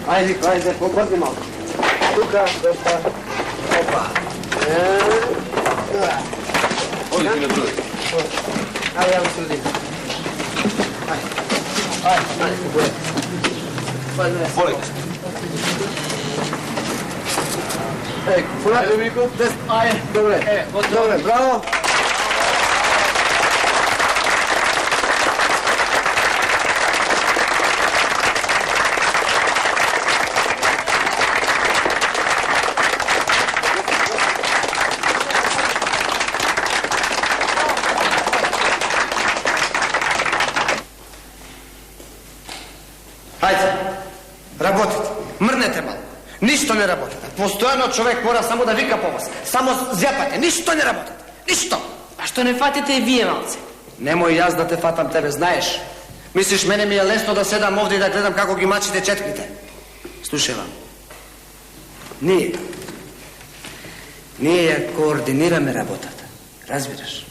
Ajde, pobързи малко. Тука, доста. Опа. Одите на други. Айде, я го следим. Айде, поборе. Полека. Айде, Мико. Айде, добре. Добре, браво. Ajde, работите. Мрнете малко. Нищо не работите. Постоянно човек мора само да вика по вас. Само зяпате. Нищо не работите. Нищо. А що не фатите и вие малце? Немoj и аз да те фатам тебе, знаеш. Мислиш, мене ми е лесно да седам овде и да гледам како ги мачите четките. Слушай вам. Ние ја координираме работата. Разбираш?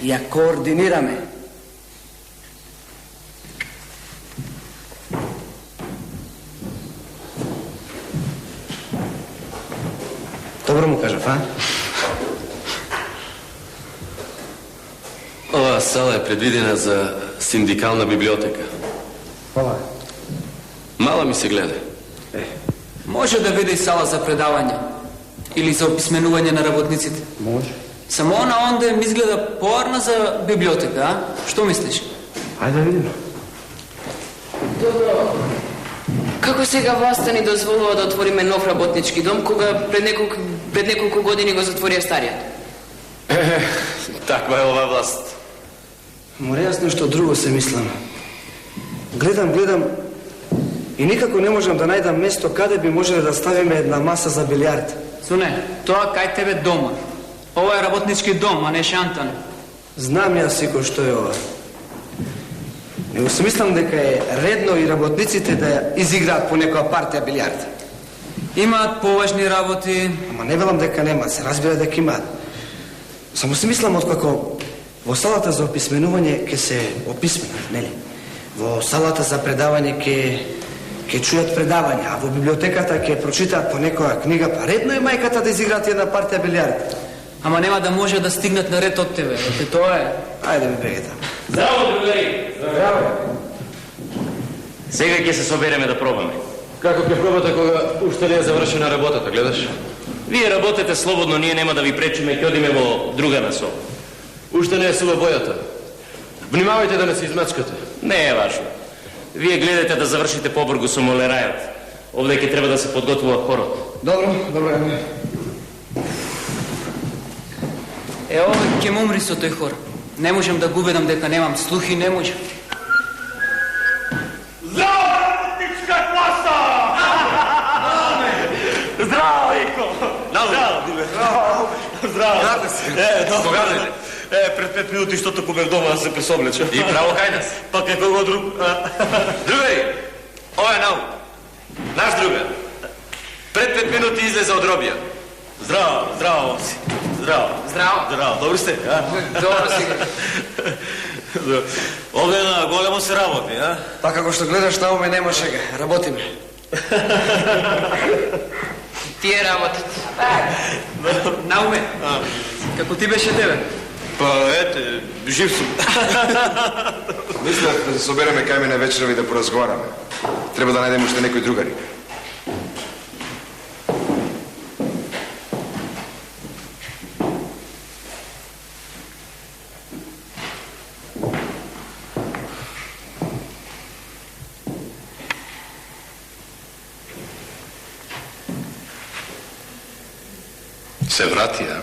Ја координираме. Добро му кажав, а? Ова сала е предвидена за синдикална библиотека. Ова. Мала ми се гледа. Може да биде и сала за предавање. Или за описменување на работниците. Може. Само она онде ми изгледа поарна за библиотека, а? Што мислиш? Ајде да видим. Добро. Како сега власта ни дозволува да отвориме нов работнички дом, кога пред неколку години го затворија стариот? Таква е ова власт. Море јас нешто друго се мислам. Гледам и никако не можам да најдам место каде би можеле да ставиме една маса за билиард. Суне, тоа кај тебе дома. Ова е работнички дом, а не шантан. Знам јас сико што е ова. Него се мислам дека е редно и работниците да изиграат по некоја партија билиард. Имаат поважни работи. Ама не велам дека нема, се разбира дека имаат. Само се мислам откако во салата за описменување ќе се описменат, нели? Во салата за предавање ќе чујат предавања, а во библиотеката ќе прочитаат по некоја книга, па редно е мајката да изиграат една партија билиард. Ама нема да може да стигнат на ред од тебе. Ете тоа е. Ајде ми беге таму. Здраво, другари! Здраво. Сега ќе се собереме да пробаме. Како ќе пробате кога уште не е завршена работата, гледаш? Вие работете слободно, ние нема да ви пречиме, ќе одиме во друга насока. Уште не е сува бојата. Внимавајте да не се измачкате. Не е важно. Вие гледате да завршите побргу со молерајот. Овде ќе треба да се подготвува хорот. Добро. Е, овој ќе му умри со тој хор. Не можам да го убедам дека немам слух и не можам. Здраво, работничка класа! Здраво, Ико! Здраво! Гарде се. Кога дојде? Пред 5 минути, што току бев дома да се пресоблечам. И право кај нас. Па како го друг... Другари, ова е нау. Наш другар. Пред 5 минути излезе од робија. Здраво, момци. Здраво. Добри сте, а? Добро си. Овде на големо се работи, а? Па како што гледаш на уме нема шега. Работиме. Тие работат. Науме, како ти беше тебе? Па ете, жив сум. Мислев да се собереме кај мене вечерва и да поразговараме. Треба да најдем уште некој другари. Се врати, а?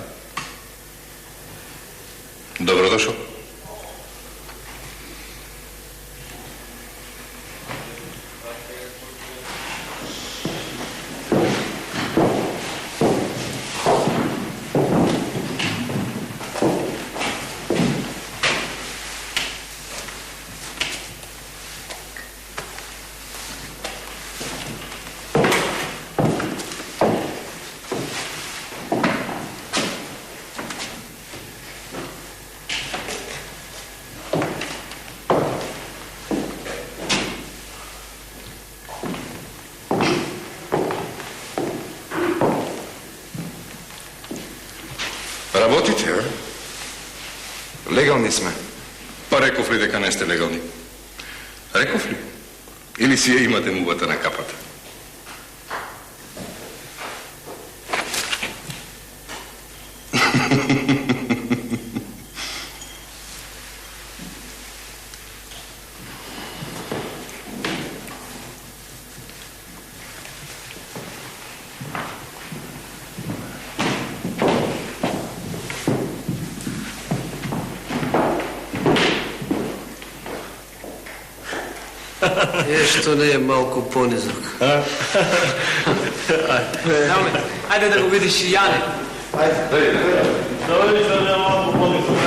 Добродошол. Легални сме. Па реков ли дека не сте легални? Реков ли? Или си ја имате мувата на капата? Што не е малку понизок. Ајде да го видиш и Јане. Дојди да не малку понизок.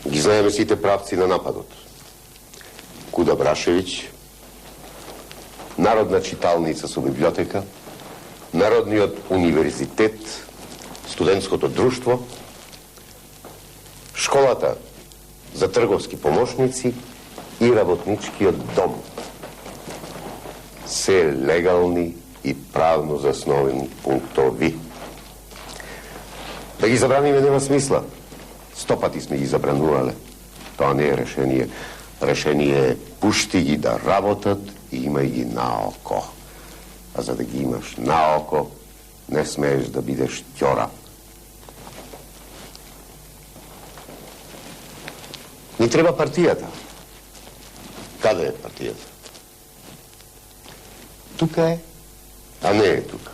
Ги знаеме сите правци на нападот. Куда Брашевиќ, Народна читалница со библиотека, Народниот универзитет, Студентското друштво, Школата за трговски помошници и Работничкиот дом. Се легални и правно засновени пунктови. Да ги забраниме нема смисла. 100 пати сме ги забранувале. Тоа не е решение. Решение е пушти ги да работат и имај ги на око. А за да ги имаш на око, не смееш да бидеш ќора. Ни треба партијата. Каде е партијата? Тука е, а не е тука.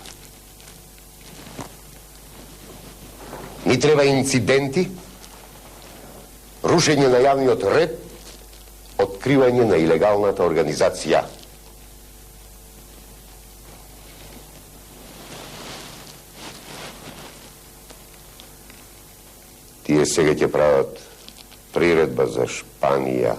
Ни треба инциденти, рушење на јавниот ред, откривање на илегалната организација. Тие сега ќе прават приредба за Шпанија.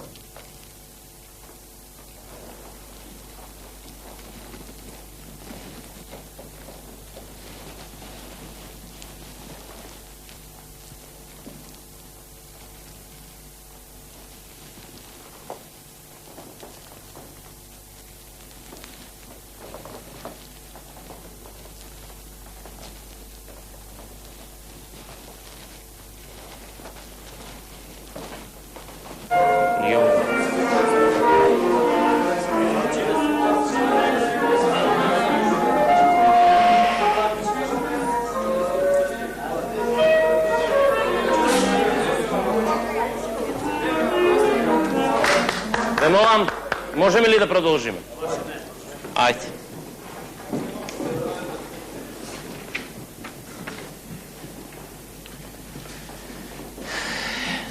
Молам, можеме ли да продолжиме? Ајде.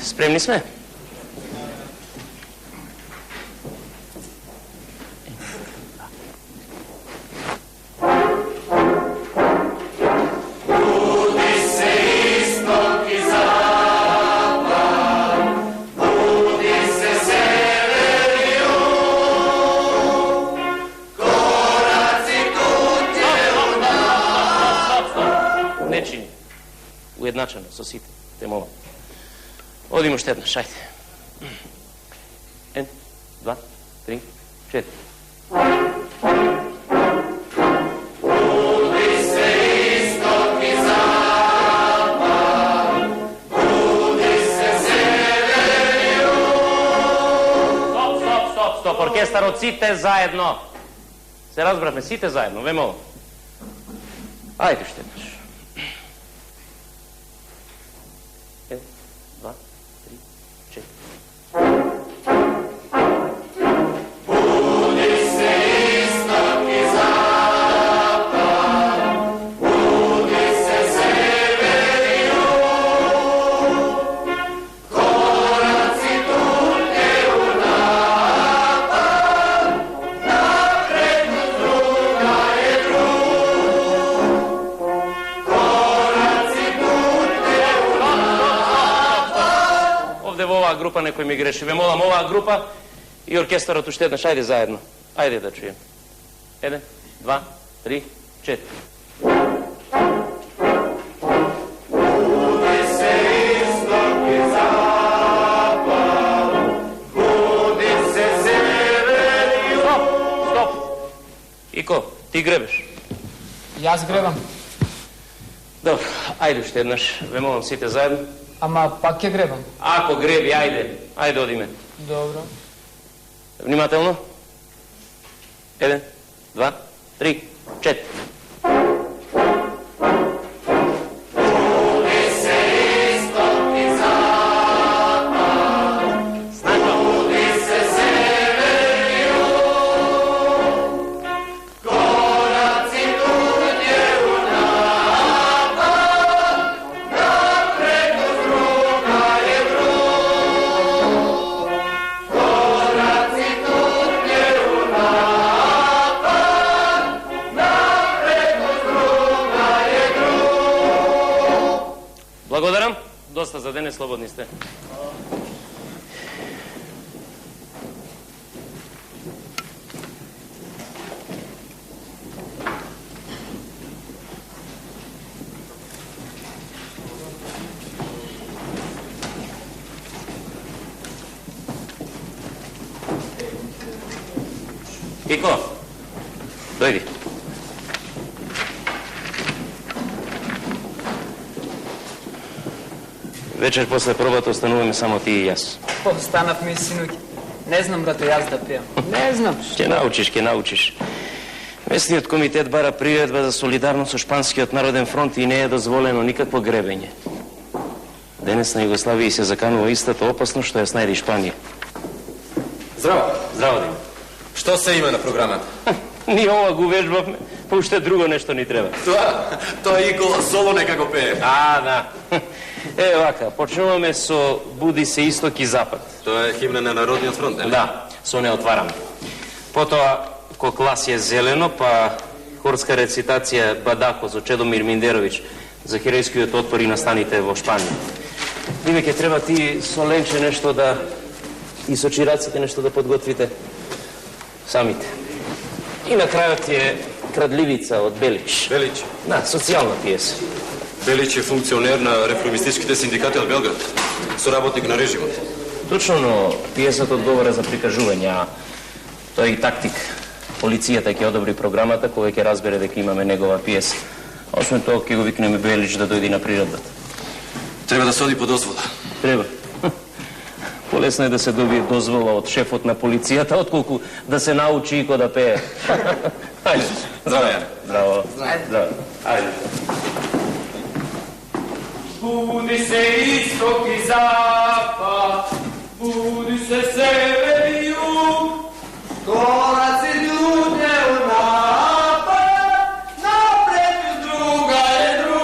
Спремни сме? Уедначено со сите, те молам. Одиме уште еднаш, ајде. 1, 2, 3, 4. Стоп, оркестарот, сите заедно. Се разбрахме, сите заедно, ве молам. Ајде уште еднаш. 1, 2, 3, 4. Група некој ми греши. Ве молам, оваа група и оркестарот уште еднаш. Ајде заедно. Ајде да чуем. 1, 2, 3, 4. Буди се исток и запад, буди се север и юг. Стоп! Ико, ти гребеш? Јас гребам. Добро, ајде уште еднаш. Ве молам сите заедно. Ама пак ќе гребам. Ако греби, ајде. Ајде одиме. Добро. Внимателно. 1, 2, 3, 4. Буди се исток и запад, буди се север и юг, кораци туѓе унапад, напред од друга е друг, кораци туѓе унапад, напред од друга е друг. Благодарам. Доста за денес, слободни сте. Кико, дојди. Вечер после пробата остануваме само ти и јас. Останавме, синуки. Не знам, брате, јас да пеам. Не знам. Ќе научиш. Местниот комитет бара приредба за солидарност со Шпанскиот народен фронт и не е дозволено никакво гребење. Денес на Југославија се заканува истата опасност што ја снајде Шпанија. Здраво. Здраво, Дим. Што се има на програмата? Ние ова го вежбавме, па уште друго нешто ни треба. Тоа Ико соло некако пее. Да. Вака, почнуваме со Буди се исток и запад. Тоа е химна на Народниот фронт, нели? Да, со не отвараме. Потоа Кокласие зелено, па хорска рецитација Бадако за Чедомир Миндеровиќ за херојскиот отпор и настаните во Шпанија. Диме, ќе треба ти со Ленче нешто да и со чираците нешто да подготвите самите. И на крајот е Крадливица од Белич. Белич? Да, социјална пиеса. Белич е функционер на реформистичките синдикати од Белград, соработник на режимот. Точно, но пиесата одговара за прикажување, а тој и тактик. Полицијата ќе одобри програмата кога ќе разбере дека имаме негова пиеса. Освен тоа ќе го викнеме Белич да дојде на приредбата. Треба да се оди по дозвола. Треба. Полесно е да се добие дозвола од шефот на полицијата, отколку да се научи Ико да пее. Ајде. Здраво, Јане. Здраво. Ајде. Буди се исток и запад, буди се север и југ, кораци туѓе унапад, напред од друга е друг.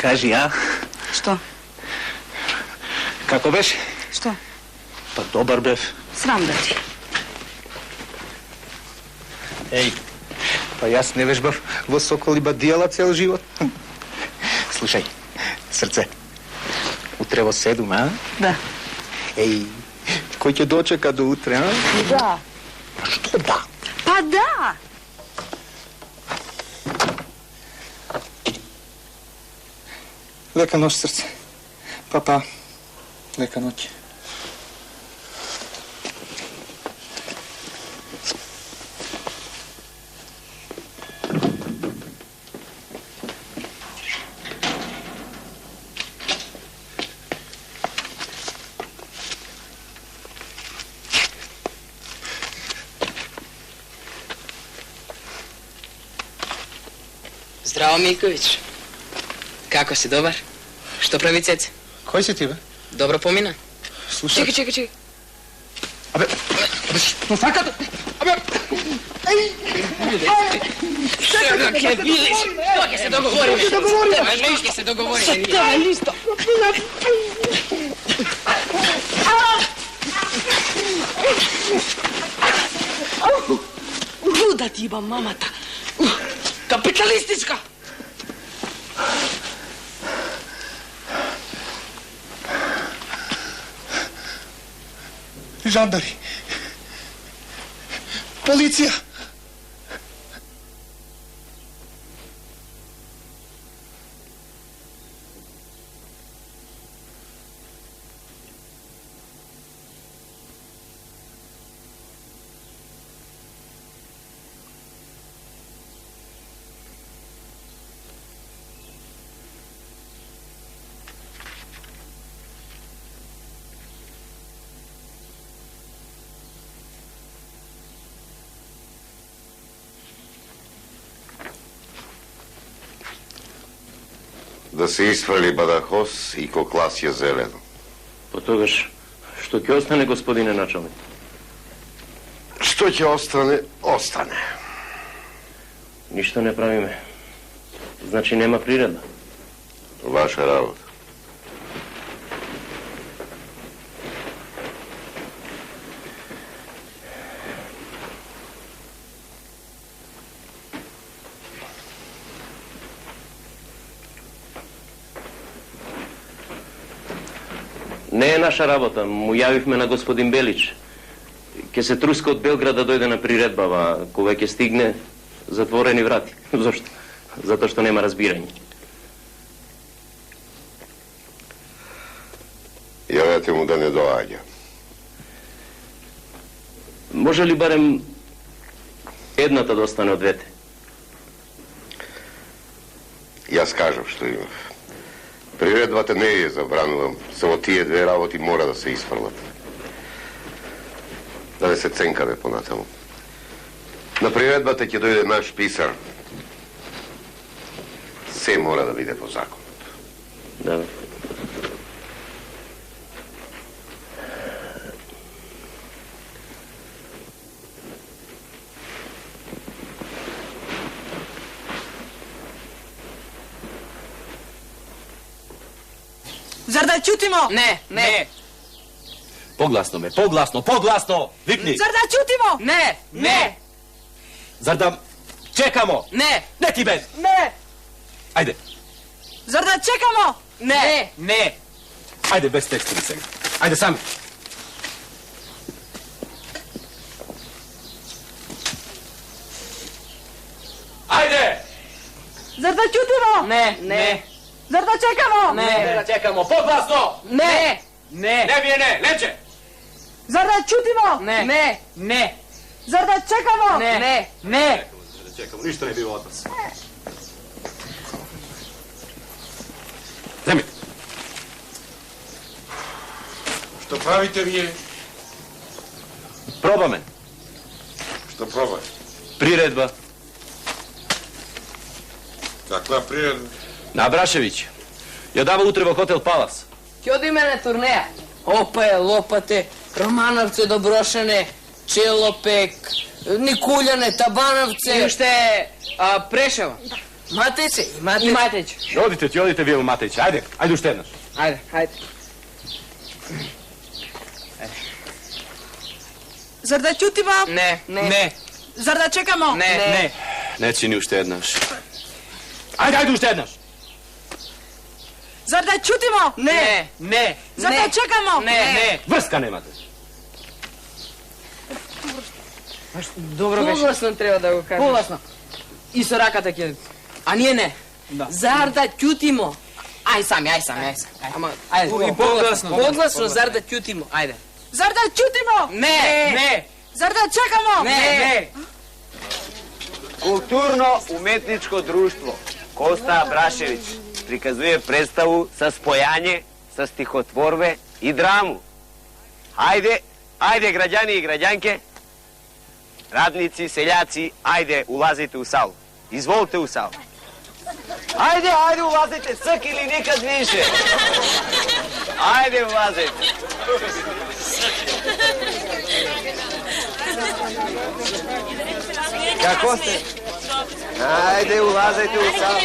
Кажи, а? Што? Како беше? Што? Па добар бев. Срам да ти. Еј, па јас не вежбав во Сокол и Бадијала цел живот. Slušaj, srce, utre во 7, a? Da. Ej, ko će dočeka do utre, a? Da. Pa što da? Pa da! Leka noć, srce. Pa, leka noć. Zdravo, Miković. Kako si, dobar? Što pravi Cece? Koji si ti, be? Dobro pomina. Slušaj. Čekaj. Abe, no fakat... Abe... Dok je se dogovorimo. Dok je se dogovorimo. Daj, listo. Luda ti ba, mamata. Kapitalistička! Žandari. Policija. Da se isfrli badahos i koklas je zeleno. Po togaš, što će ostane, gospodine načelnik? Što će ostane, ostane. Ništa ne pravime. Znači nema prireda. Vaša работа. Не е наша работа. Му јавивме на господин Белич. Ке се труска од Белград да дојде на приредбава. Кога ќе стигне, затворени врати. Зошто? Затоа што нема разбирање. Јавете му да не доаѓа. Може ли барем едната да остане од двете? Јас кажав што имав. Приредбата не ја забранувам, само тие две работи мора да се isfrlат. Да не се ценкаме понатаму. На приредбата ќе дојде наш писар. Се мора да биде по законот. Да. Zar da čutimo? Ne. Poglasno me, poglasno! Vikni! Zar da čutimo? Ne. Zar da čekamo? Ne. Ne ti bez! Ne. Ajde, Zar da čekamo? ne! Ajde, bez tekstilice. Ajde, sami. Ajde! Zar da čutimo? Ne. Zar da čekamo? Ne da čekamo, poglasno! Ne. Ne mi je ne, leće! Zar da čutimo? Ne. Zar da čekamo? Ne. Da čekamo, ništa ne bilo od nas. Zemlje! Što pravite vije? Proba me. Što probaj? Priredba. Kakva priredba? Na Abrašević. Ja dava utreba hotel Palas. Ќе одиме на турнеја. Опае, лопате, Романовце, Доброшане, Челопек, Никуљане, Табановце. И уште Прешево. Матејце и Матејце. Одите вие у Матејќ. Ајде уште еднаш. Ајде. Zar da čutimo? Не. Zar da čekamo? Не. Не чини уште еднаш. Ајде уште еднаш. Zar da čutimo? Ne. Ne. Zar da čekamo? Ne. Vrska nemate. Dobro беше. Погласно треба да го кажеш. Погласно. И со раката ќе... А ние не. Да. Зар да ќутимо? Ај сами. Ама, Ајде. и погласно. Погласно, зар да ќутимо? Ајде. Зар да ќутимо? Не. Зар да чекамо? Не. Културно-уметничко друштво Коста Абрашевич приказуе представу со спојање, со стихотворбе и драму. Ајде, граѓани и граѓанке, радници, селјаци, ајде, улазите у салу. Изволте у салу. Ајде, улазите, цък или никад више. Ајде, улазите. Како сте? Ајде, улазите у салу.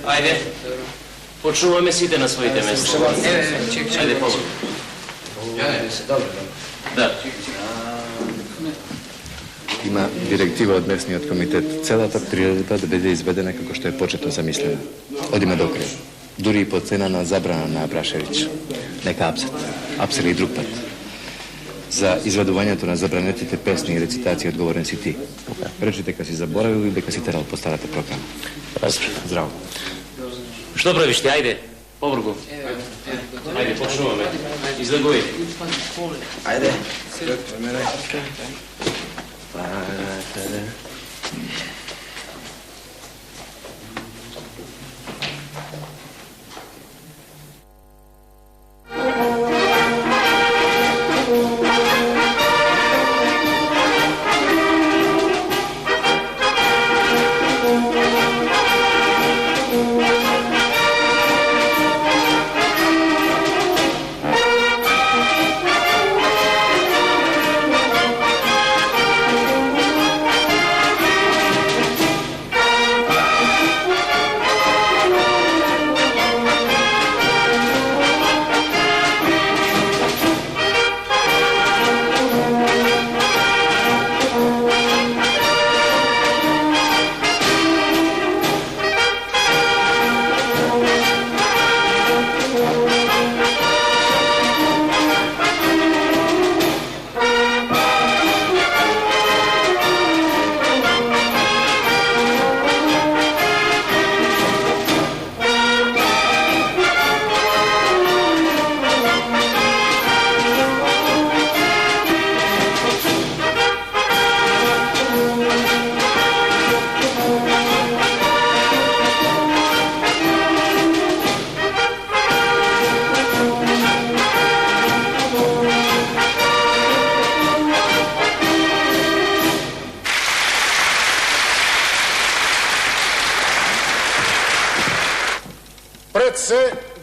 Ајде, почнуваме сите на своите места. Ајде, помогу. Да. Има директива од местниот комитет. Целата приредба да биде изведена како што е почетно замислена. Одиме до крај. Дури и по цена на забрана на Абрашевич. Нека апсели и друг пат. За изведувањето на забранетите песни и рецитации одговорен си ти. Речи дека си заборавил и дека си терал по старата програма. Здраво. Што правиш ти? Ајде, побргу. Ајде, почнуваме. Излегуј. Ајде.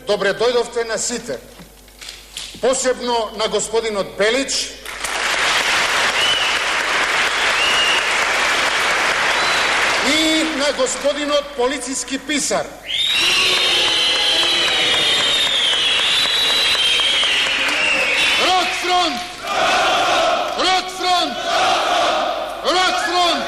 Добре дојдовте на сите. Посебно на господинот Белич, и на господинот полициски писар. Ротфронт! Ротфронт! Ротфронт!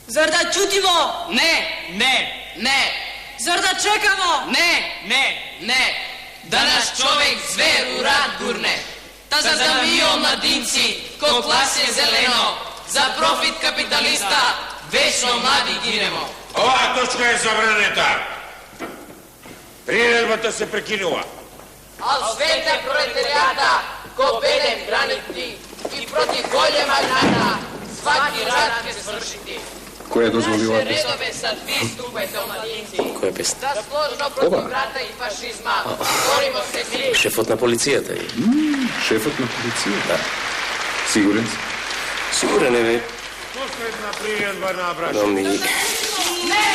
Зар да чутимо? Не. Зар да чекамо? Не. Да наш човек звер у рад гурне. Та зар да ми омладинци, ко класе зелено, за профит капиталиста, вечно млади гинемо. Оваа точка е забранета. Приредбата се прекинува. Ал свете пролетаријата, ко бедем гранити, и против голема рана, сваки рад ке свршити. Кој е дозволила Наше редове са ви ступете омладинци. Која песна? Да сложно против рата и фашизма, боримо се ми. Шефот на полицијата е. Шефот на полицијата? Сигурен си? Сигурен е, бе. Последна приредба на Абрашевич. Но ми... Не!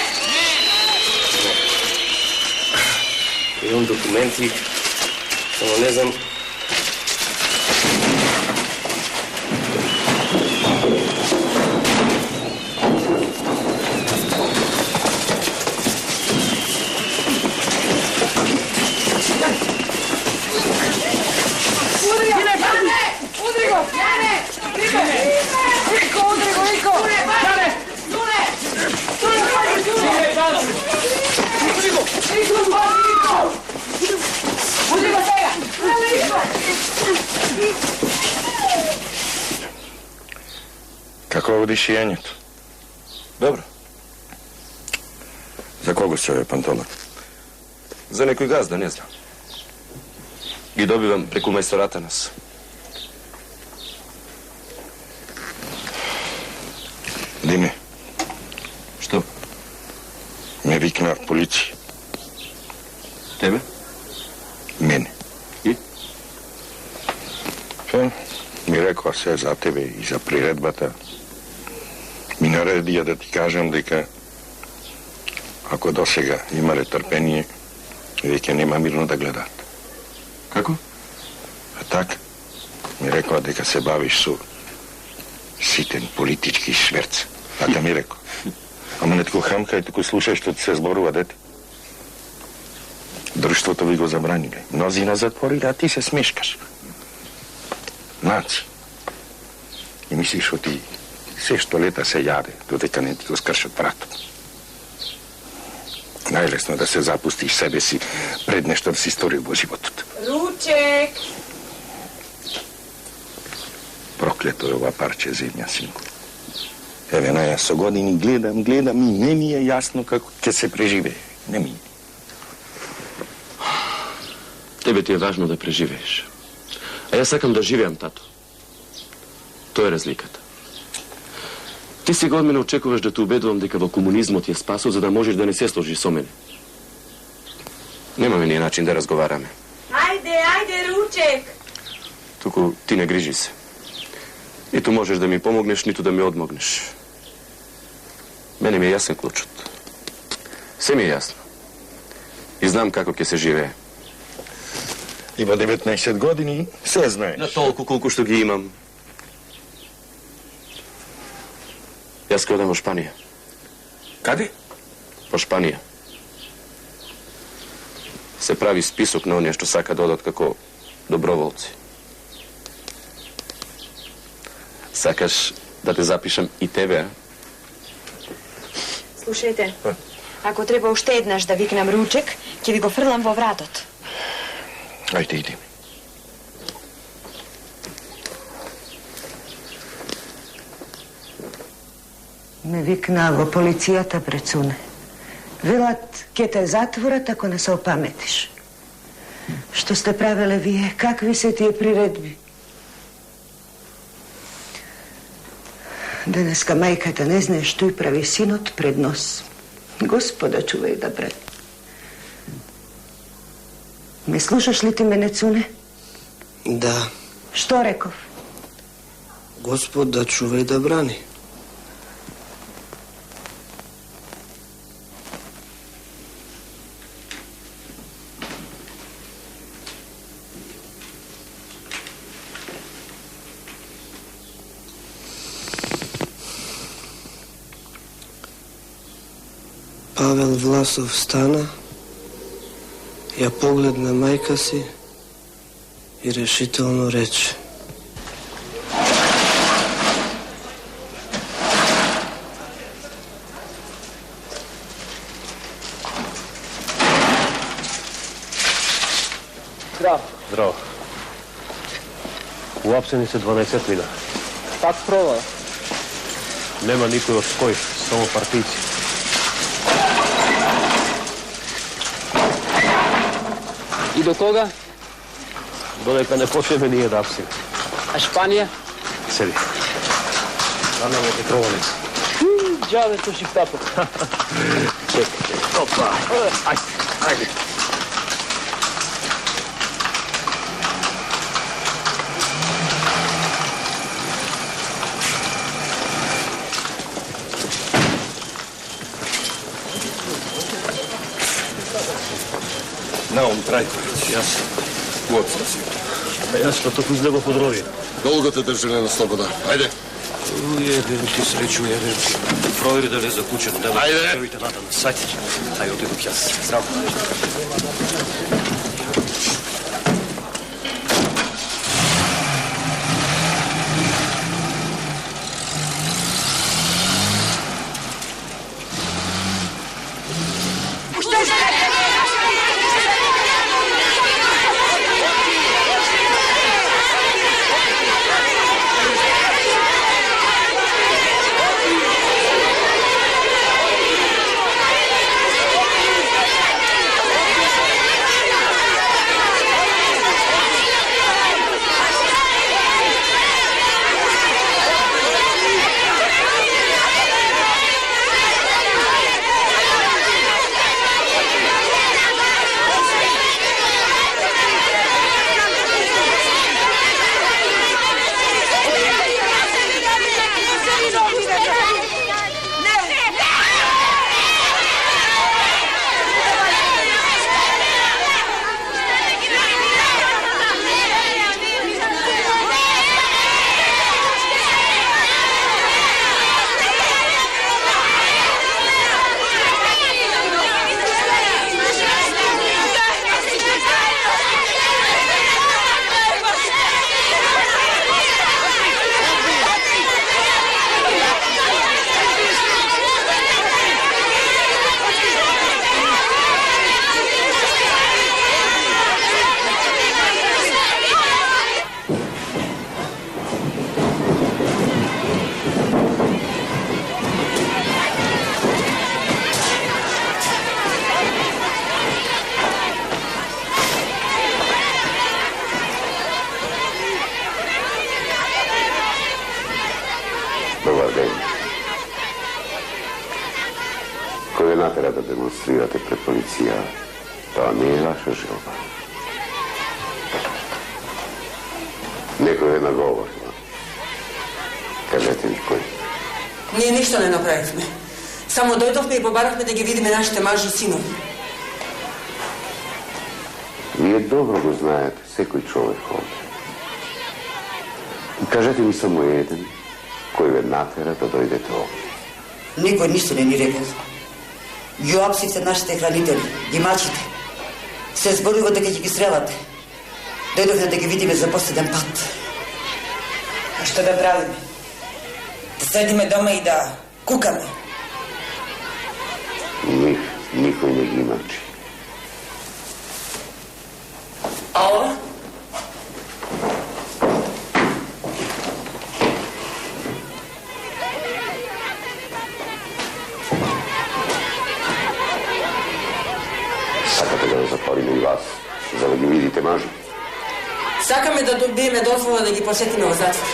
Imam dokumenti, samo ne znam... Kako vodiš jenjetu? Dobro. Za koga se ovaj pantolon? Za nekoj gazda, ne znam. I dobivam preko majstorata nas. Dime. Što? Me vikna policiji. Tebe? Mene. I? Mi rekao sve za tebe i za priredbata. Mi naredija da ti kažem дека ako do сега имале трпение, веќе нема мирно да гледат. Како? А так, ми рекла дека се бавиш со ситен политички шверц. Така ми рекла. Ама не тако хамкај, тако слушај што ти се зборува, дете. Друштвото ви го забраниле. Мнозина затвориле, а ти се смешкаш. Наци. И мислиш што ти се што лета се јаде, додека не ти го скршат вратот. Најлесно е да се запустиш себе си пред нешто да си сторил во животот. Ручек! Проклето е ова парче земја, синко. Еве, на јас со години гледам и не ми е јасно како ќе се преживее. Не ми е. Тебе ти е важно да преживееш. А јас сакам да живеам, тато. Тоа е разликата. Ти сега од мене очекуваш да те убедувам дека во комунизмот е спасо, за да можеш да не се сложиш со мене. Немаме ние начин да разговараме. Ајде, Ручек! Туку ти не грижи се. Ниту можеш да ми помогнеш, ниту да ми одмогнеш. Мене ми е јасен клучот. Се ми е јасно. И знам како ќе се живее. Има 19 години, се знаеш. На толку колку што ги имам. Јас ќе одам во Шпанија. Каде? Во Шпанија. Се прави список на оние што сака да одат како доброволци. Сакаш да те запишам и тебе, а? Слушајте, ако треба уште еднаш да викнам Ручек, ќе ви го фрлам во вратот. Ајде, иди. Ме викнаа во полицијата пред суне. Велат, ке те затворат ако не се опаметиш. Што сте правеле вие? Какви се тие приредби? Денеска мајката не знае што и прави синот пред нос. Господа, чувај да брат. Ме слушаш ли ти мене, Цуне? Да. Што реков? Господ да чува и да брани. Павел Власов стана, ја погледна мајка си и решително рече: Здрав. Здраво. Уапсени се 12 мина. Пак прова. Нема никој од ској, само партијци. И до кога? Додека не почнеме ние да апсиме. А Шпанија? Седи. Нанаме те кроволец. Джаве со шиптапот. Чекай. Опа. Ајде. Naum Trajković, jasno. U odsluzi. Pa jasno, to kuzljevo podrovi. Dolgo te drži na sloboda. Ajde. Ujebim ti sreću, ujebim ti. Provjeri da li je zakućen. Ajde. Čovite Nadana, sajte. Ajde, otidu kjas. Zdravo. Dobar den. Koju je natera da demonstrirate pred policija, to nije vaša želba. Neko je nagovorila. Kažete mi koji? Ние нищо не направихме. Само дојдовме и побарахме да ги видиме нашите мажи синови. Вие добро го знаете, секој човек овде. Кажете ми само еден, кој ве натера да дојдете овде. Никој ништо не ни рекол. Ги опсивте нашите хранители, димачите. Се збориво дека ќе ги стрелате. Дојдовме да ги видиме за последен пат. А што да правиме? Да седиме дома и да кукаме? Никој не ги мачи. А ова? Сакате да затвориме и вас, за да ги видите мажи? Сакаме да добиеме дозвола да ги посетиме во затвор.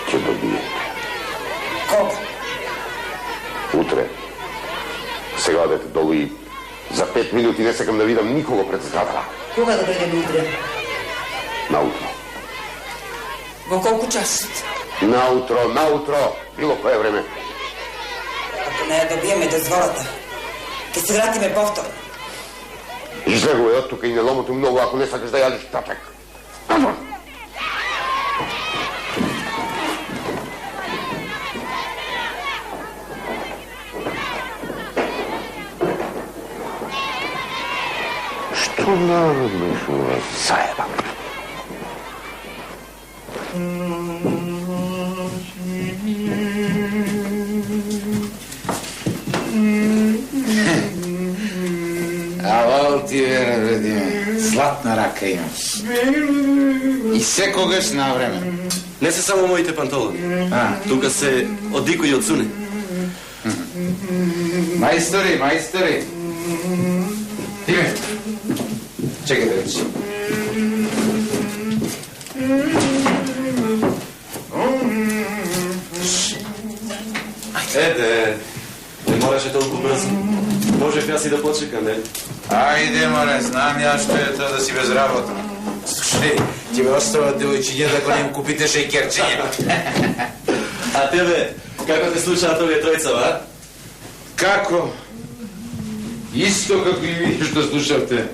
Ќе добиете. Колку? Утре. Сега одете долу и за 5 минути не сакам да видам никого пред зградата. Кога да дојдеме утре? Наутро. Во колку часот? Наутро, било кое време. Ако не ја добиеме дозволата, ќе се вратиме повторно. Излегувай од тука и не ломоту многу, ако не сакаш да јадеш тапек. Што народно што вас заеба? Ало ти вера, Радиме, златна рака имаш. И секогаш на време. Не се само моите панталони. Тука се од Дико и од Суне. Мајстори. Диме, чекай да речи. Еде, не мораше толку брзо. Можев јас и да почекам, не? Ајде, море, знам ја што е тоа да си без работа. Слушай, ти ме остават девојчиња да го нем купите шејкерчиња. А тебе, како те случаат овие тројца, ба? Како? Isto kako i vi što slušavte.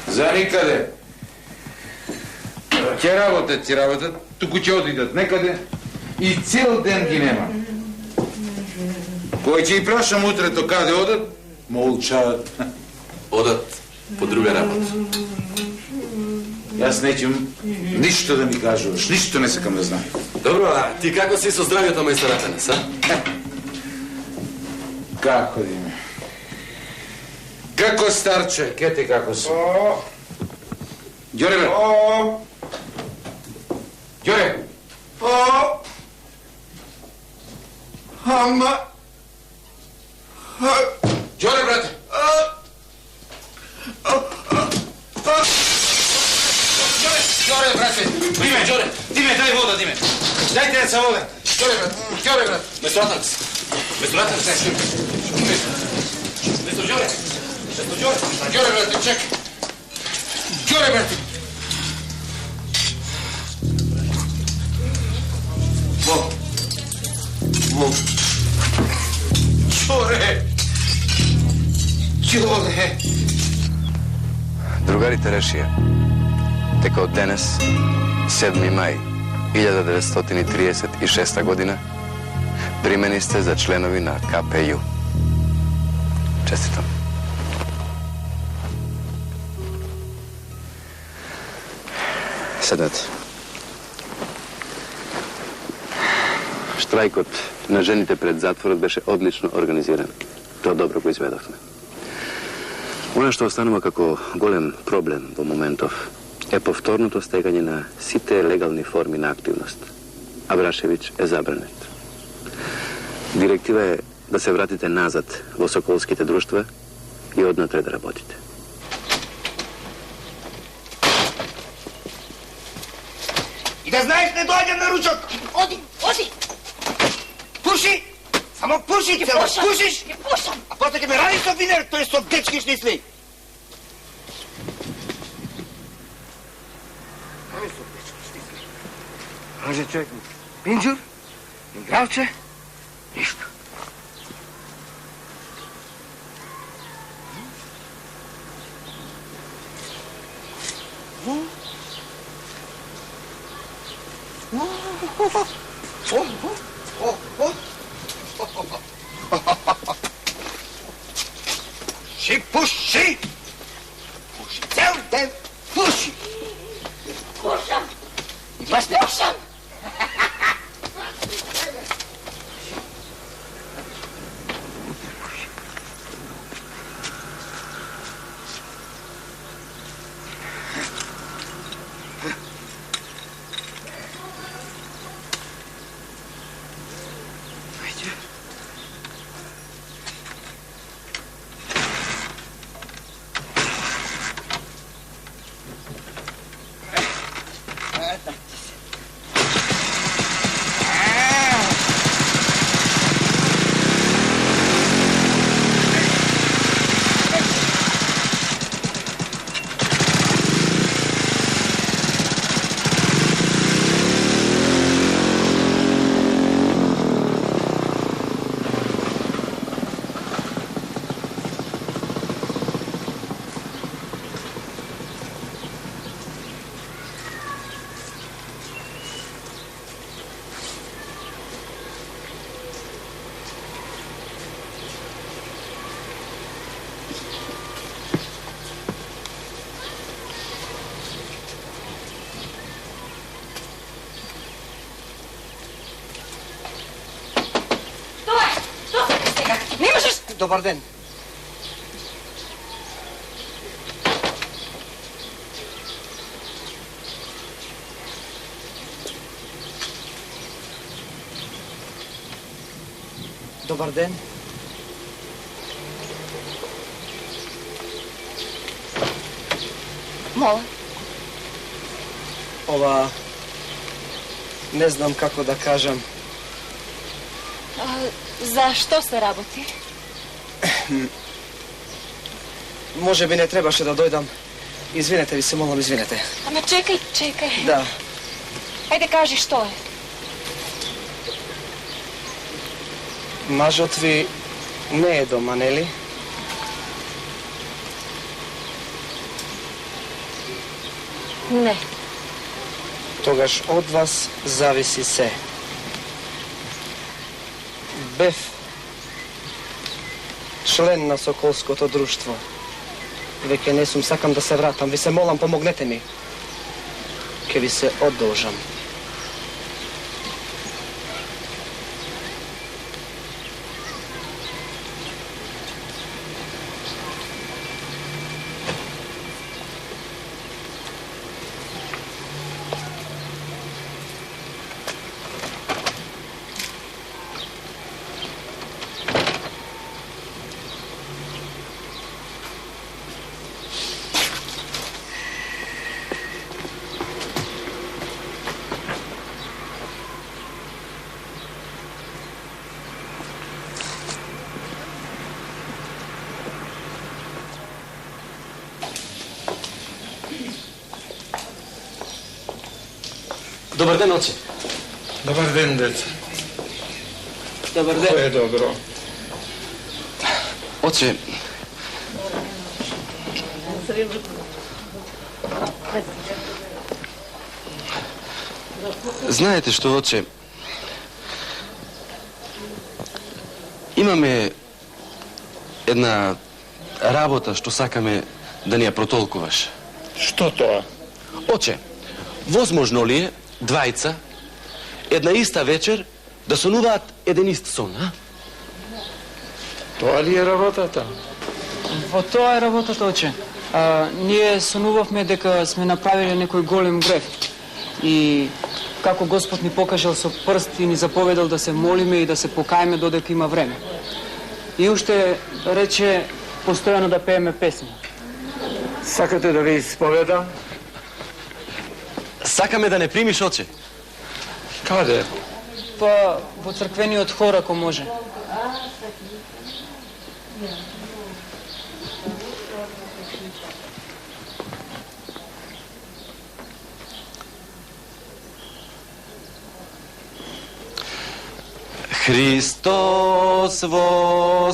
За никаде. Ќе работат, туку ќе одидат некаде и цел ден ги нема. Кој ќе и прашам утрето каде одат, молчаат. Одат по друга работа. Јас неќем ништо да ми кажуваш, ништо не сакам да знам. Добро, а ти како си со здравието, мајстор Атанас, а? Како диме? Како старче, кете како си. Ѓоре, бе! Ѓоре! Ама... Ѓоре, брате! Ѓоре, брате! Диме, дај вода, Диме! Дајте деца вода! Ѓоре, брат! Мајстор Атанас! Мајстор Атанас! Мајстор Ѓоре! Ѓоре, брате, чекай! Ѓоре, брате! Мо! Ѓоре! Другарите решија дека од денес, 7 мај 1936 година, примени сте за членови на КПЮ. Честитам. Седнете. Штрајкот на жените пред затворот беше одлично организиран. Тоа добро го изведовме. Оно што останува како голем проблем во моментов е повторното стегање на сите легални форми на активност. Абрашевиќ е забранет. Директива е да се вратите назад во соколските друштва и однатре да работите. И да знаеш, не дојдем на ручок! Оди! Пуши! Само пуши! Ќе пушиш! Ќе пушам! А после ќе ме ради со винер, тој со дечки шницли! Ради со дечки шницли. Може човек пинџур, игравче, ништо. Пуши! Пуши цел ден, пуши! Пушам! И бас не пушам! Добар ден. Добар ден. Моля. Ова... Не знам како да кажам. За што се работи? Може би не требаше да дојдам. Извинете ви се, молам, извинете. Ама чекај. Да. Ајде кажи што е. Мажот ви не е дома, нели? Не. Тогаш од вас зависи се. Бев член на Соколското друштво. Веќе не сум, сакам да се вратам. Ви се молам, помогнете ми. Ке ви се одолжам. Добар ден, оце. Добар ден, деца. Добар ден. Тоа е добро. Оце, знаете што, оце, имаме една работа што сакаме да ни ја протолкуваш. Што тоа? Оче, возможно ли е двајца една иста вечер да сонуваат еден ист сон, а? Тоа ли е работата? Во тоа е работата, оче. Ние сонувавме дека сме направиле некој голем греф. И како Господ ни покажал со прст и ни заповедал да се молиме и да се покаеме додека има време. И уште рече постојано да пееме песни. Сакате да ви исповедам? Сакаме да не примиш, оче. Каде? Па во црквениот хор, ако може. Христос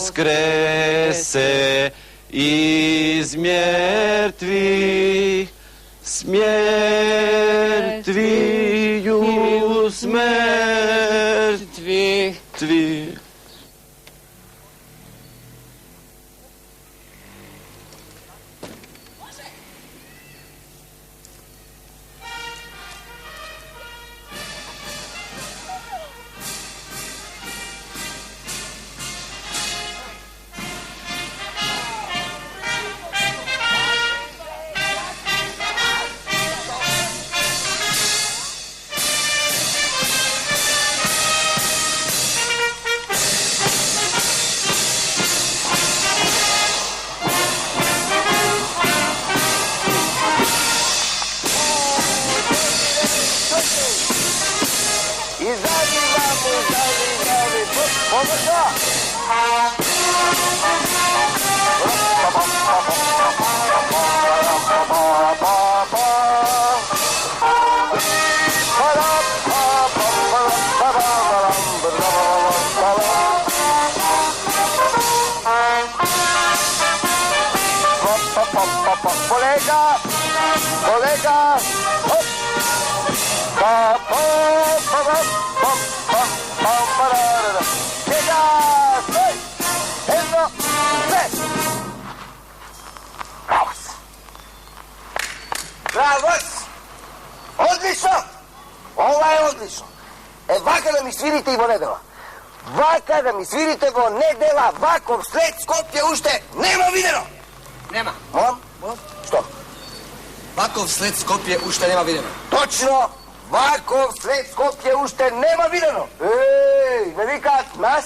воскресе из мертвих, с мертвию смертвих. Kolega! Hop! Pa, pa, pa, pa, pa, pa, pa, pa, pa, Čega! Stoj! Jedno! Sve! Bravo si! Bravo si! Odlično! Ova je odlično! E, vaka da mi svirite i vo nedela. Vaka da mi svirite vo nedela. Vakov sled Skopje ušte nema videno! Nema. Molim? Što? Vakov sled Skopje ušte nema videno. Točno! Vakov sled Skopje ušte nema videno. Ej, ne vikat nas,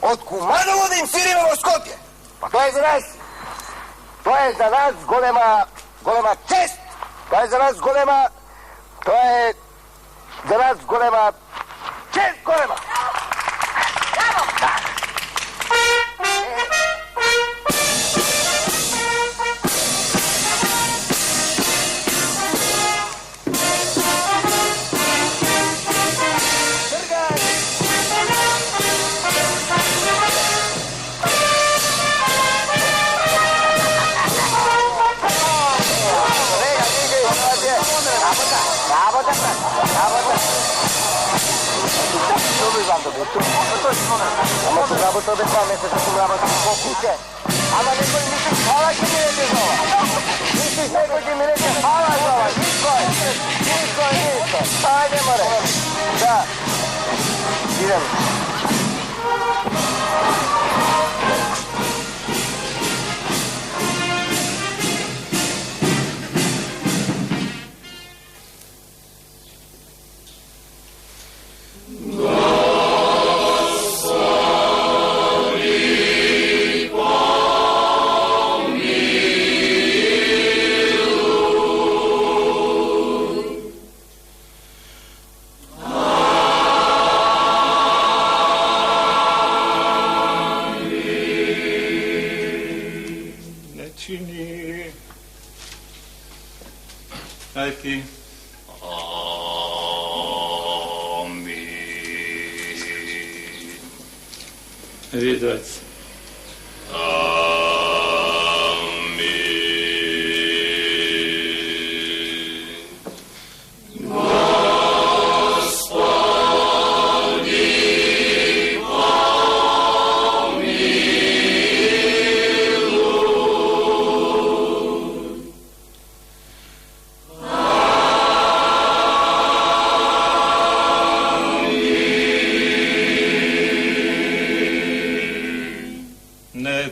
od Kumanovo da im svirimo vo Skopje. Pa to je za nas, golema čest. To je za nas golema čest, golema. Bravo! Da. Ама кога бе тоа бе 2 месеца сум работил по куќе? Ама некој мислиш фала ќе ми рече за ова? Мислиш некој ќе ми рече фала за ова? Никој. Ајде море. Да. Идем. Aj ti. Vidac.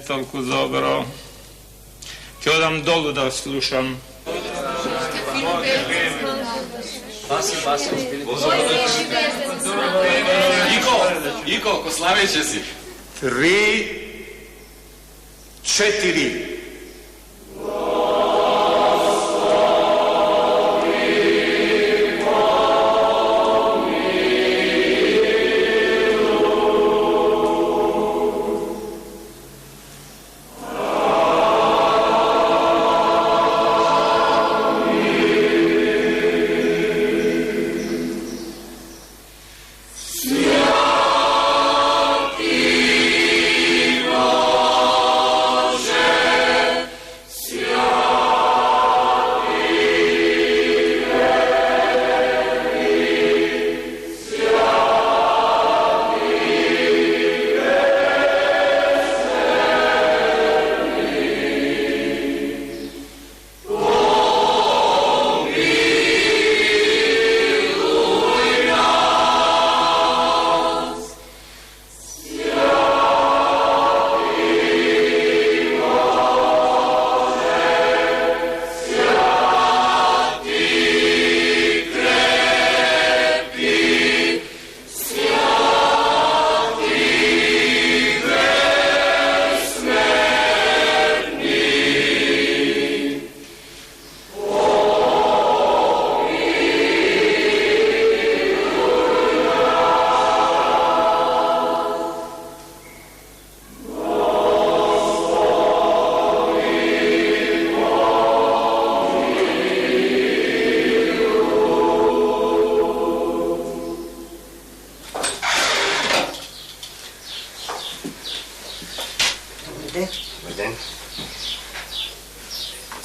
Toliko dobro. Ќе одам долу да слушам. Ико, Кославеće si. 3, 4.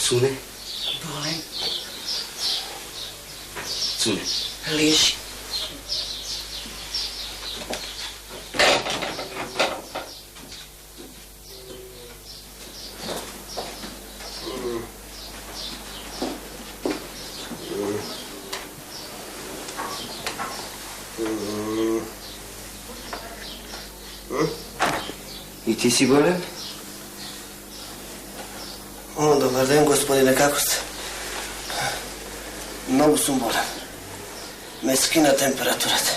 Cune? Bolem. Cune. Leži. И ти си болен? Добар ден, господине, како сте? Многу сум болен. Ме скина температурата.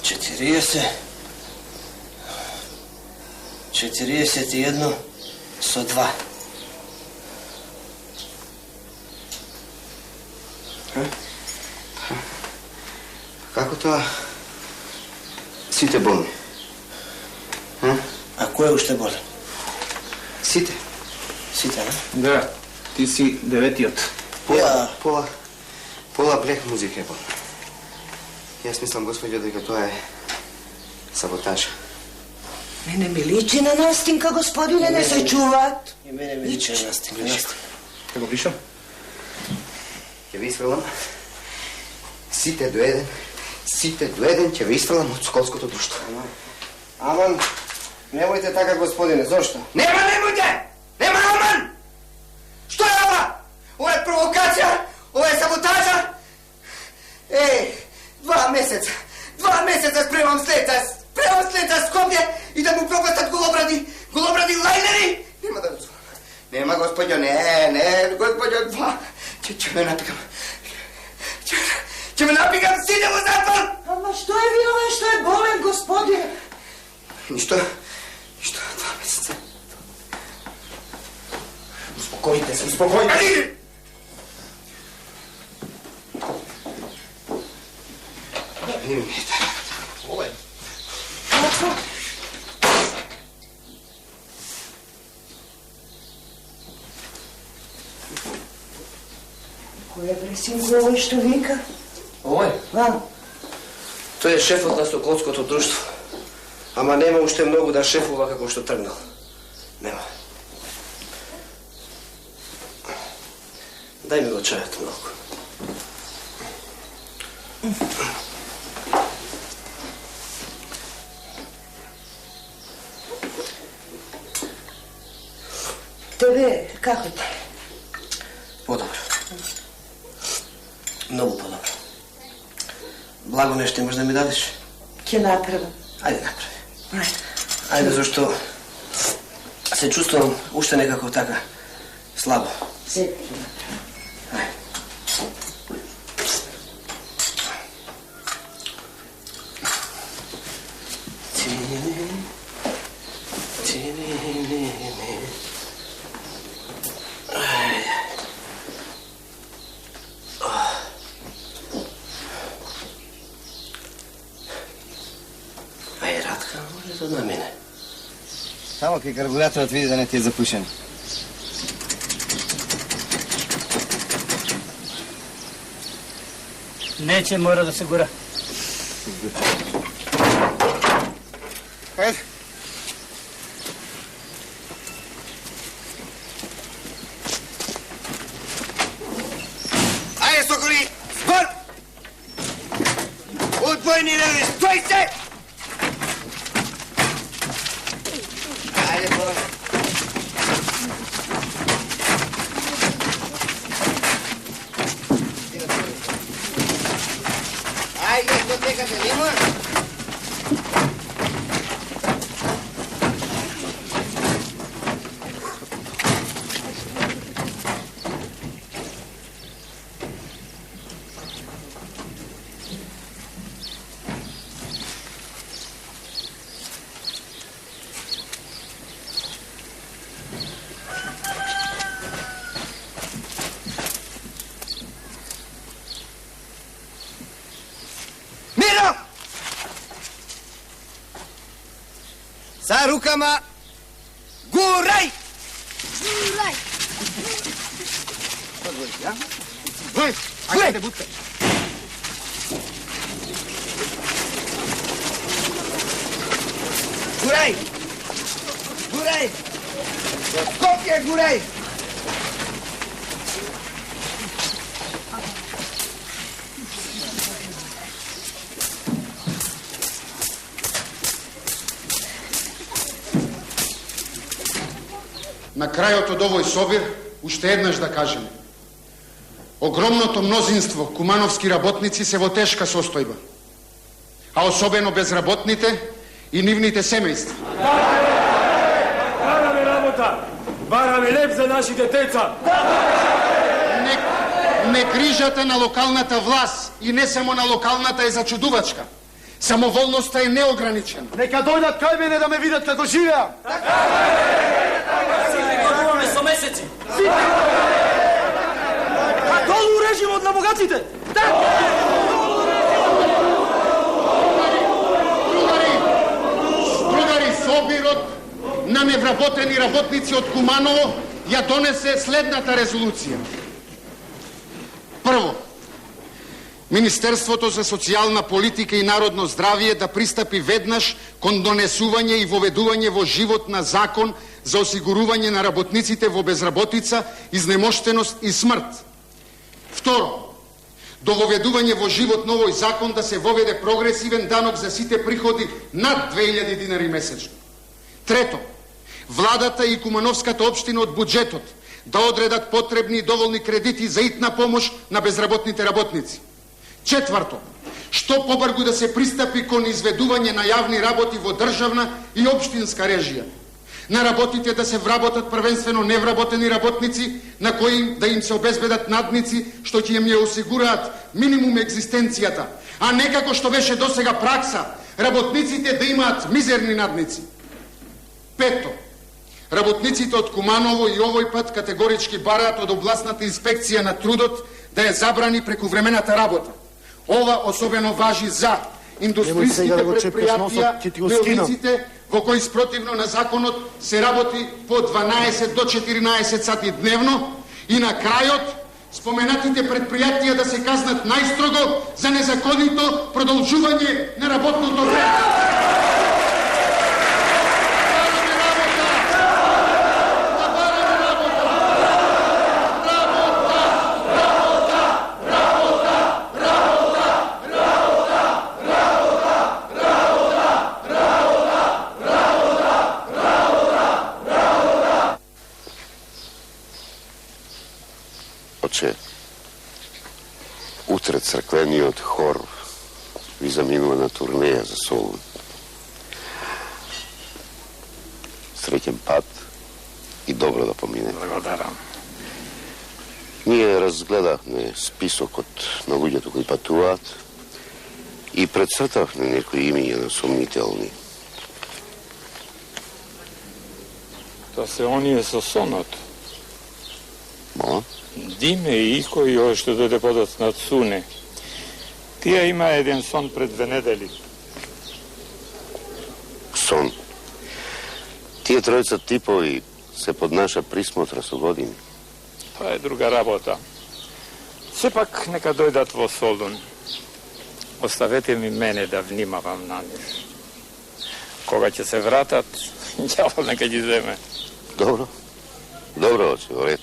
41 со 2. Како тоа? Сите болни? А кој е уште болен? Сите? Сите, не? Да, ти си деветиот. Пола блек музика е болна. Јас мислам, господјо, дека тоа е саботажа. Мене ми личи на настинка, господине, не се чуваат. И мене ми личи на настинка. Ќе го пишам? Ќе ви исправам. Сите до еден Сите до еден ќе ве исфрлам од скотското друштво. Аман, немојте така, господине, зошто? Нема, немојте! Нема аман! Што е ова? Ова е провокација? Ова е саботажа? Два месеца спремам след Скопје и да му пропастат голобради лајнери? Нема да дозволам. Нема, господјо, не, господјо, ќе ме напикам. Ќе ме напикам, сиде во затвор! Ама што е ви ова, што е болен, господине? Ништо, 2 месеца. Успокоите се, успокоите се! Не ми е ова е. Кој е пресинко овој што вика? Овој? Тој е шефот на Соколското друштво. Ама нема уште многу да шефува како што тргнал. Нема. Дај ми го чајот малку. Тебе, како те? Подобро. Многу подобро. Благо нешто имаш да ми дадеш? Ќе направам. Ајде направи. Ајде, зашто се чувствувам уште некако така слабо. Седи. Само кај карбураторот види да не ти е запушен. Неќе мора да се гора. Ајде. Ајде, соколи, збор! Одбојни рели, стој се! Ајде, бора. Ајде, што тека се нема? Sa rukama guraj! Guraj! Odvojiti, ja? Ajde, budka. Guraj! Guraj! Skopje guraj! На крајот од овој собир, уште еднаш да кажеме. Огромното мнозинство кумановски работници се во тешка состојба, а особено безработните и нивните семејства. Бараме работа! Бараме леп за нашите деца! Не грижата на локалната власт и не само на локалната е зачудувачка. Самоволноста е неограничена. Нека дојдат кај мене да ме видат како живеам! Годуваме со месеци. Долу режимот на богатите! Другари, собирот на невработени работници од Куманово ја донесе следната резолуција. Прво, Министерството за социјална политика и народно здравје да пристапи веднаш кон донесување и воведување во живот на закон за осигурување на работниците во безработица, изнемоштеност и смрт. Второ, до воведување во живот на овој закон да се воведе прогресивен данок за сите приходи над 2000 динари месечно. Трето, владата и Кумановската општина од буџетот да одредат потребни и доволни кредити за итна помош на безработните работници. Четврто, што побргу да се пристапи кон изведување на јавни работи во државна и општинска режија. На работите да се вработат првенствено невработени работници, на кои да им се обезбедат надници, што ќе им ја осигураат минимум екзистенцијата, а не како што беше досега пракса, работниците да имаат мизерни надници. Пето, работниците од Куманово и овој пат категорички бараат од областната инспекција на трудот да ја забрани прекувремената работа. Ова особено важи за индустријските предпријатија на улиците, во кои спротивно на законот се работи по 12 до 14 сати дневно, и на крајот споменатите предпријатија да се казнат најстрого за незаконито продолжување на работното време. Утре црквениот хор ви заминува на турнеја за Солун. Среќен пат и добро да помине. Благодарам. Ние разгледавме списокот на луѓето кои патуваат и прецртавме некои имиња на сомнителни. Тоа се оние со сонот. Мо? Диме и Ико и ово што дојде подоцна од Суне. Тие има еден сон пред 2 недели. Сон. Тие тројца типови се под наша присмотра со години. Тоа е друга работа. Сепак нека дојдат во Солун. Оставете ми мене да внимавам на нив. Кога ќе се вратат, ѓавол нека ги земе. Добро. Добро, очи, во ред.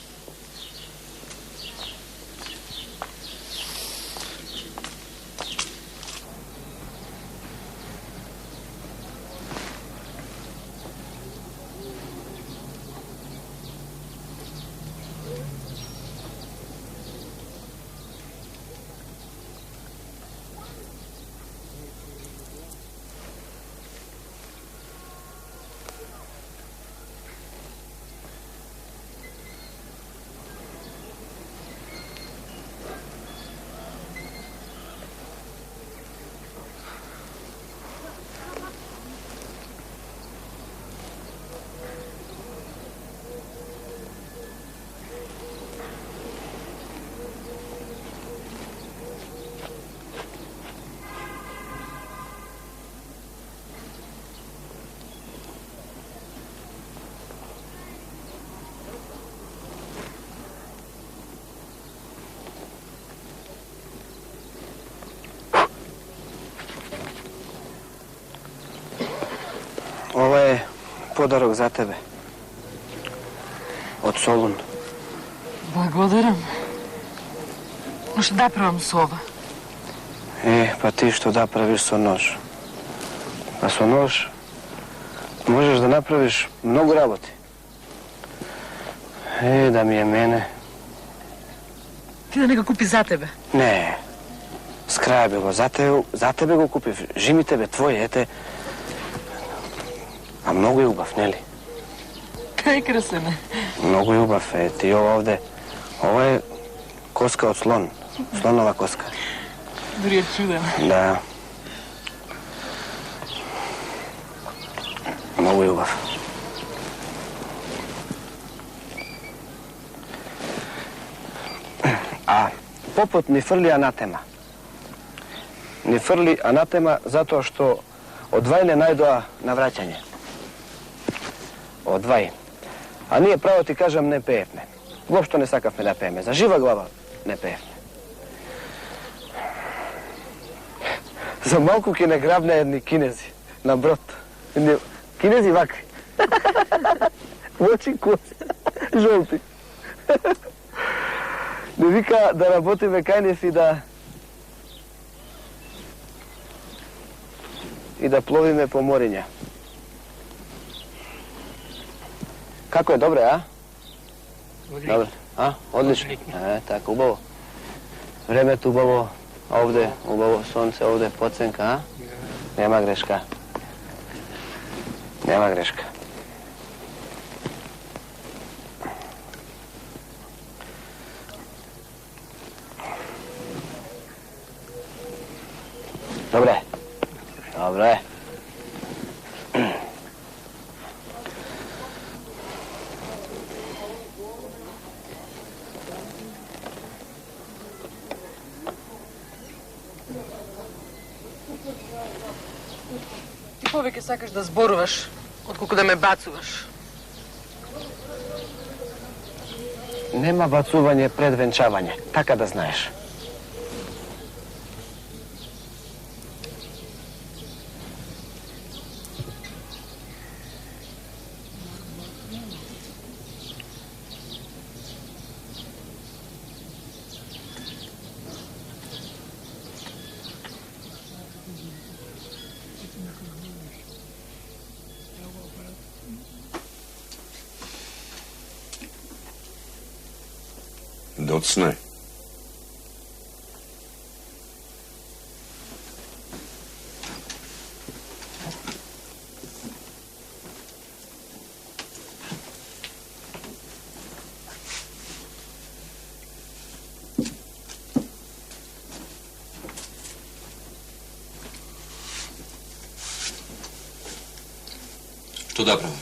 Ова е подарок за тебе. Од Солун. Благодарам. Но што да правам со ова? Па ти што да правиш со нож? Па со нож можеш да направиш многу работи. Да ми е мене. Ти да не го купи за тебе? Не. С краја бе го. За тебе го купив. Жими тебе, твој, ете. А многу е убав, нели? Кај красене? Многу е убав, ти ова овде. Ова е коска од слон. Слонова коска. Дори е чуден. Да. Многу е убав. А попот ни фрли анатема. Ни фрли анатема затоа што одвај не најдоа на враќање. Одвај. А ние право ти кажам не пеевме. Воопшто не сакавме да пееме. За жива глава не пеевме. За малку ќе не грабне едни кинези на брод. Кинези вакви. Очи коси. Жолти. Не вика да работиме кај нив и да i da plovime po morinja. Kako je, dobro, a? Dobro, a? Odlično. Tako, ubavo. Vreme tu ubavo, ovde, ubavo, sonce ovde, pocenka, a? Nema greška. Nema greška. Dobre. Dobre. Ти повеќе сакаш да зборуваш, отколку да ме бацуваш. Нема бацување пред венчавање, така да знаеш. Доцне. Што да правам?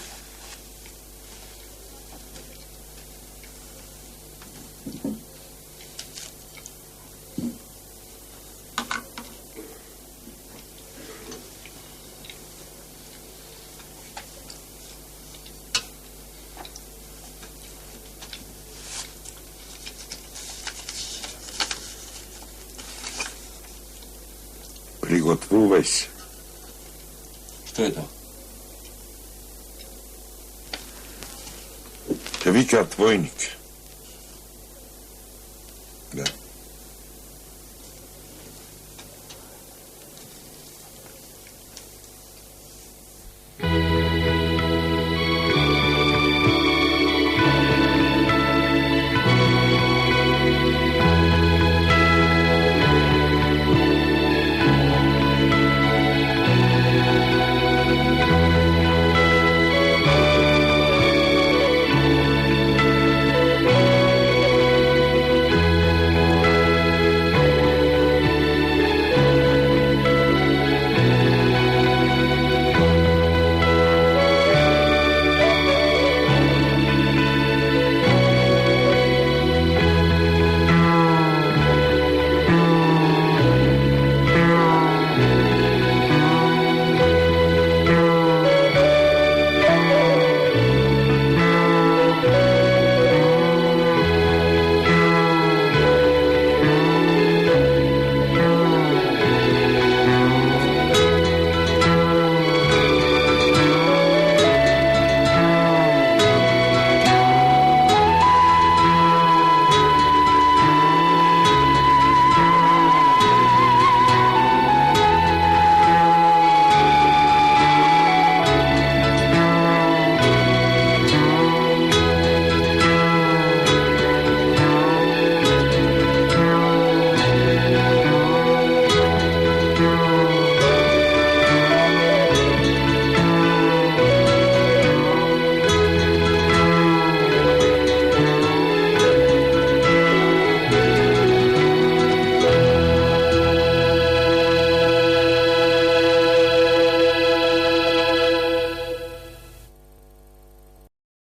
Приготвувај се. Што е тоа? Те вика твојник.